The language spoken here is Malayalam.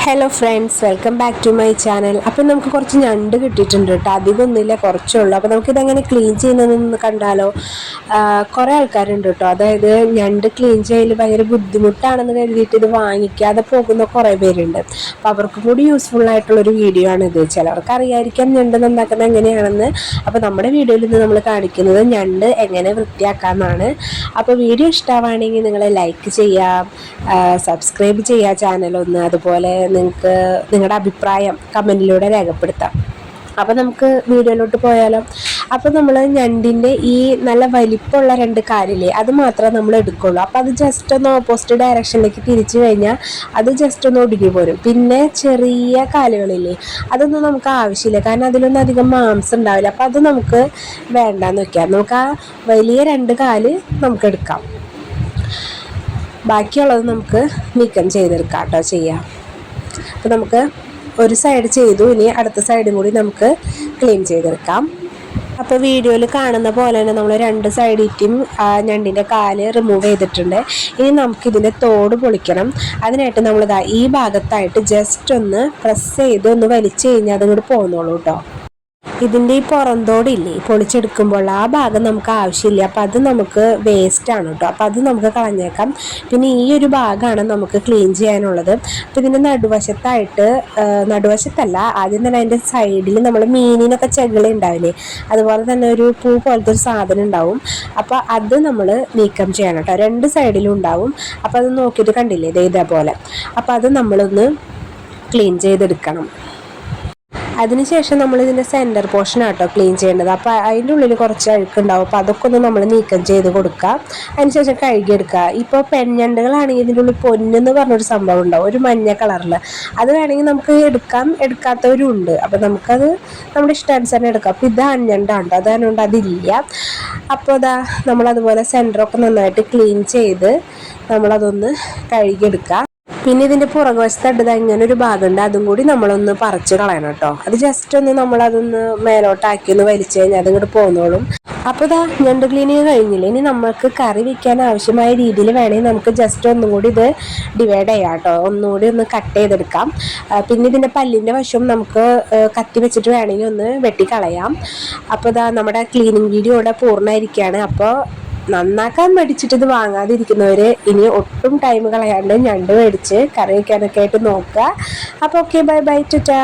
Hello friends, welcome back to my channel. അപ്പം നമുക്ക് കുറച്ച് ഞണ്ട് കിട്ടിയിട്ടുണ്ട് കേട്ടോ. അധികമൊന്നുമില്ല, കുറച്ചുള്ളൂ. അപ്പോൾ നമുക്കിതെങ്ങനെ ക്ലീൻ ചെയ്യുന്നതെന്ന് കണ്ടാലോ. കുറേ ആൾക്കാരുണ്ട് കേട്ടോ. അതായത് ഞണ്ട് ക്ലീൻ ചെയ്യൽ ഭയങ്കര ബുദ്ധിമുട്ടാണെന്ന് കരുതിയിട്ട് ഇത് വാങ്ങിക്കാതെ പോകുന്ന കുറേ പേരുണ്ട്. അപ്പോൾ അവർക്ക് കൂടി യൂസ്ഫുൾ ആയിട്ടുള്ളൊരു വീഡിയോ ആണിത്. ചിലർക്ക് അറിയാതിരിക്കാം ഞണ്ട് നന്നാക്കുന്നത് എങ്ങനെയാണെന്ന്. അപ്പോൾ നമ്മുടെ വീഡിയോയിൽ നിന്ന് നമ്മൾ കാണിക്കുന്നത് ഞണ്ട് എങ്ങനെ വൃത്തിയാക്കാമെന്നാണ്. അപ്പോൾ വീഡിയോ ഇഷ്ടമാണെങ്കിൽ നിങ്ങൾ ലൈക്ക് ചെയ്യാം, സബ്സ്ക്രൈബ് ചെയ്യുക ചാനലൊന്ന്. അതുപോലെ നിങ്ങൾക്ക് നിങ്ങളുടെ അഭിപ്രായം കമൻറ്റിലൂടെ രേഖപ്പെടുത്താം. അപ്പോൾ നമുക്ക് വീഡിയോയിലോട്ട് പോയാലോ. അപ്പോൾ നമ്മൾ ഞണ്ടിൻ്റെ ഈ നല്ല വലിപ്പമുള്ള 2 കാലില്ലേ, അത് മാത്രമേ നമ്മൾ എടുക്കുള്ളൂ. അപ്പോൾ അത് ജസ്റ്റ് ഒന്ന് ഓപ്പോസിറ്റ് ഡയറക്ഷനിലേക്ക് തിരിച്ചു കഴിഞ്ഞാൽ അത് ജസ്റ്റ് ഒന്ന് ഒടുങ്ങി പോരും. പിന്നെ ചെറിയ കാലുകളില്ലേ, അതൊന്നും നമുക്ക് ആവശ്യമില്ല, കാരണം അതിലൊന്നും അധികം മാംസം ഉണ്ടാവില്ല. അപ്പോൾ അത് നമുക്ക് വേണ്ടാന്ന് വയ്ക്കാം. നമുക്ക് ആ വലിയ 2 കാല് നമുക്ക് എടുക്കാം. ബാക്കിയുള്ളത് നമുക്ക് നീക്കം ചെയ്തെടുക്കാം കേട്ടോ, ചെയ്യാം. അപ്പോൾ നമുക്ക് ഒരു സൈഡ് ചെയ്തു, ഇനി അടുത്ത സൈഡും കൂടി നമുക്ക് ക്ലീൻ ചെയ്തെടുക്കാം. അപ്പോൾ വീഡിയോയിൽ കാണുന്ന പോലെ തന്നെ നമ്മൾ 2 സൈഡിറ്റും ഞണ്ടിൻ്റെ കാല് റിമൂവ് ചെയ്തിട്ടുണ്ട്. ഇനി നമുക്കിതിൻ്റെ തോട് പൊളിക്കണം. അതിനായിട്ട് നമ്മളിതാ ഈ ഭാഗത്തായിട്ട് ജസ്റ്റ് ഒന്ന് പ്രസ് ചെയ്ത് ഒന്ന് വലിച്ചു കഴിഞ്ഞാൽ അതിങ്ങോട്ട് പോന്നോളൂ കേട്ടോ. ഇതിൻ്റെ ഈ പുറന്തോടില്ലേ, പൊളിച്ചെടുക്കുമ്പോൾ ആ ഭാഗം നമുക്ക് ആവശ്യമില്ല. അപ്പോൾ അത് നമുക്ക് വേസ്റ്റാണ് കേട്ടോ. അപ്പോൾ അത് നമുക്ക് കളഞ്ഞേക്കാം. പിന്നെ ഈ ഒരു ഭാഗമാണ് നമുക്ക് ക്ലീൻ ചെയ്യാനുള്ളത്. അപ്പോൾ ഇതിൻ്റെ നടുവശത്തല്ല, ആദ്യം തന്നെ അതിൻ്റെ സൈഡിൽ നമ്മൾ മീനിനൊക്കെ ചെകിള ഉണ്ടാവില്ലേ, അതുപോലെ തന്നെ ഒരു പൂ പോലത്തെ ഒരു സാധനം ഉണ്ടാവും. അപ്പോൾ അത് നമ്മൾ നീക്കം ചെയ്യണം കേട്ടോ. 2 സൈഡിലും ഉണ്ടാവും. അപ്പോൾ അത് നോക്കിയിട്ട് കണ്ടില്ലേ, ഇതേപോലെ. അപ്പോൾ അത് നമ്മളൊന്ന് ക്ലീൻ ചെയ്തെടുക്കണം. അതിനുശേഷം നമ്മൾ ഇതിൻ്റെ സെൻറ്റർ പോർഷൻ ആട്ടോ ക്ലീൻ ചെയ്യേണ്ടത്. അപ്പോൾ അതിൻ്റെ ഉള്ളിൽ കുറച്ച് അഴുക്കുണ്ടാവും. അപ്പോൾ അതൊക്കെ ഒന്ന് നമ്മൾ നീക്കം ചെയ്ത് കൊടുക്കുക. അതിനുശേഷം കഴുകിയെടുക്കുക. ഇപ്പോൾ പെൺഞണ്ടുകളാണെങ്കിൽ ഇതിൻ്റെ ഉള്ളിൽ പൊന്നെന്ന് പറഞ്ഞൊരു സംഭവം ഉണ്ടാവും, ഒരു മഞ്ഞ കളറിൽ. അത് വേണമെങ്കിൽ നമുക്ക് എടുക്കാം, എടുക്കാത്തവരും ഉണ്ട്. അപ്പോൾ നമുക്കത് നമ്മുടെ ഇഷ്ടാനുസരണം എടുക്കാം. അപ്പോൾ ഇത് ആൺഞണ്ടാണ്, അതുകൊണ്ട് അതില്ല. അപ്പോൾ നമ്മളതുപോലെ സെൻറ്ററൊക്കെ നന്നായിട്ട് ക്ലീൻ ചെയ്ത് നമ്മളതൊന്ന് കഴുകിയെടുക്കുക. പിന്നെ ഇതിൻ്റെ പുറകുവശത്തായിട്ട് ഇങ്ങനെ ഒരു ഭാഗമുണ്ട്, അതും കൂടി നമ്മളൊന്ന് പറിച്ച് കളയണം കേട്ടോ. അത് ജസ്റ്റ് ഒന്ന് നമ്മളതൊന്ന് മേലോട്ടാക്കി ഒന്ന് വലിച്ചു കഴിഞ്ഞാൽ അതിങ്ങോട്ട് പോന്നോളും. അപ്പോൾ ഞണ്ട് ക്ലീനിങ് കഴിഞ്ഞില്ല. ഇനി നമുക്ക് കറി വയ്ക്കാൻ ആവശ്യമായ രീതിയിൽ വേണമെങ്കിൽ നമുക്ക് ജസ്റ്റ് ഒന്നും കൂടി ഇത് ഡിവൈഡ് ചെയ്യാം കേട്ടോ. ഒന്നുകൂടി ഒന്ന് കട്ട് ചെയ്തെടുക്കാം. പിന്നെ ഇതിൻ്റെ പല്ലിൻ്റെ വശം നമുക്ക് കത്തി വെച്ചിട്ട് വേണമെങ്കിൽ ഒന്ന് വെട്ടിക്കളയാം. അപ്പോൾ നമ്മുടെ ക്ലീനിങ് വീഡിയോ ഇവിടെ പൂർണ്ണമായിരിക്കുകയാണ്. അപ്പോൾ നന്നാക്കാൻ മടിച്ചിട്ട് ഇത് വാങ്ങാതിരിക്കുന്നവർ ഇനി ഒട്ടും ടൈം കളയാണ്ട് ഞണ്ട് മേടിച്ച് കറി വയ്ക്കാനൊക്കെ ആയിട്ട് നോക്കുക. അപ്പോൾ ഓക്കെ, ബൈ ബൈ, ടാറ്റാ.